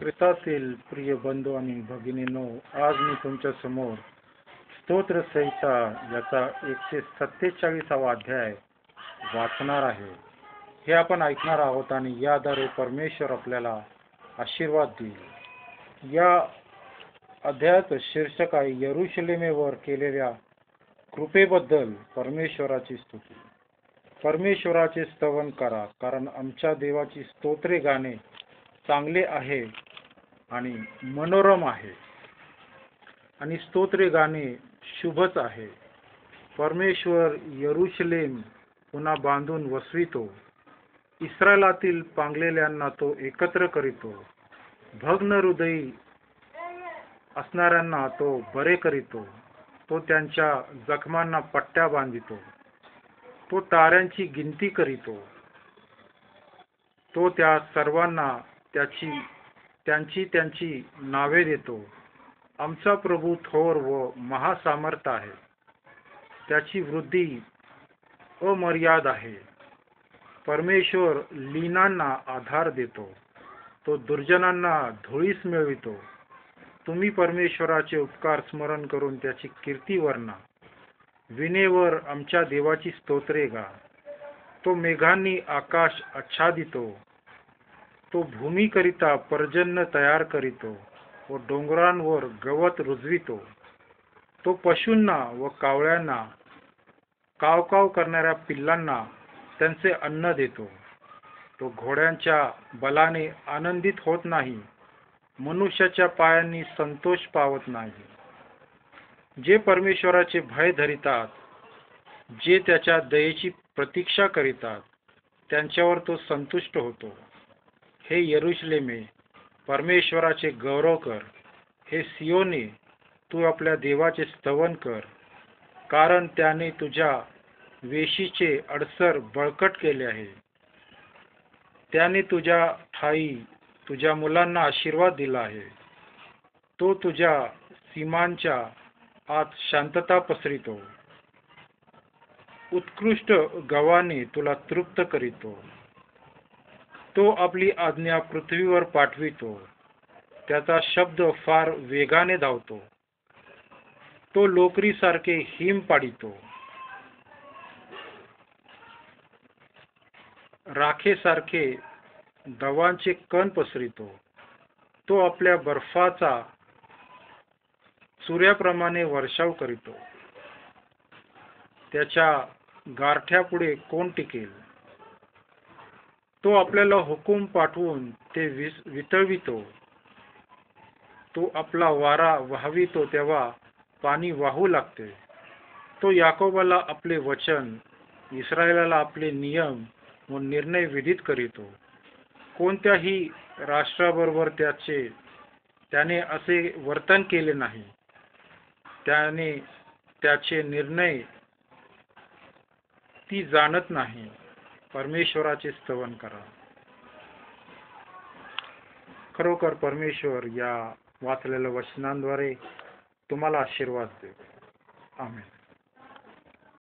ख्रिस्तातील प्रिय बंधू आणि भगिनींनो, आज मी तुमच्या समोर स्तोत्र संहिता याचा 147वा अध्याय वाचणार आहे. हे आपण ऐकणार आहोत आणि याद्वारे परमेश्वर आपल्याला आशीर्वाद देईल. या अध्यायाचं शीर्षक आहे यरुशलेमेवर केलेल्या कृपेबद्दल परमेश्वराची स्तुती. परमेश्वराचे स्तवन करा, कारण आमच्या देवाची स्तोत्रे गाणे चांगले आहे आणि मनोरम आहे आणि स्तोत्रे गाणे शुभच आहे. परमेश्वर यरुशलेम पुन्हा बांधून वसवितो. इस्रायलातील पांगलेल्यांना तो एकत्र करीतो. भग्न हृदयी असणाऱ्यांना तो बरे करीतो. तो त्यांच्या जखमांना पट्ट्या बांधितो. तो ताऱ्यांची गिनती करीतो. तो त्या सर्वांना त्यांची नावे देतो. आमचा प्रभू थोर व महासामर्थ आहे. त्याची वृद्धी अमर्याद आहे. परमेश्वर लीनांना आधार देतो. तो दुर्जनांना धुळीस मिळवितो. तुम्ही परमेश्वराचे उपकार स्मरण करून त्याची कीर्ती वर्णा. विनेवर आमच्या देवाची स्तोत्रे गा. तो मेघांनी आकाश आच्छादितो. तो भूमीकरिता पर्जन्य तयार करीतो व डोंगरांवर गवत रुजवितो. तो पशूंना व कावळ्यांना, कावकाव करणाऱ्या पिल्लांना त्यांचे अन्न देतो. तो घोड्यांच्या बलाने आनंदित होत नाही. मनुष्याच्या पायांनी संतोष पावत नाही. जे परमेश्वराचे भय धरितात, जे त्याच्या दयेची प्रतीक्षा करीतात, त्यांच्यावर तो संतुष्ट होतो. हे यरुशलेमे, परमेश्वराचे गौरव कर. हे सियोने, तू आपल्या देवाचे स्तवन कर, कारण त्याने तुझ्या वेशीचे अडसर बळकट केले आहे. त्याने तुझ्या ठायी तुझ्या मुलांना आशीर्वाद दिला आहे. तो तुझ्या सीमांच्या आत शांतता पसरितो. उत्कृष्ट गव्हाने तुला तृप्त करीतो. तो आपली आज्ञा पृथ्वीवर पाठवितो. त्याचा शब्द फार वेगाने धावतो. तो लोकरीसारखे हिम पाडितो. राखेसारखे दवांचे कण पसरितो. तो आपल्या बर्फाचा सूर्याप्रमाणे वर्षाव करीतो. त्याच्या गारठ्यापुढे कोण टिकेल? तो आपल्याला हुकूम पाठवून ते वितळवितो. तो आपला वारा वाहवितो तेव्हा पाणी वाहू लागते. तो याकोबाला आपले वचन, इस्रायलाला आपले नियम व निर्णय विधित करीतो. कोणत्याही राष्ट्राबरोबर त्याने असे वर्तन केले नाही. त्याने त्याचे निर्णय ती जाणत नाही. परमेश्वराचे स्तवन करा. खरोखर परमेश्वर या वाचलेल्या वचनांद्वारे तुम्हाला आशीर्वाद देतो. आमेन.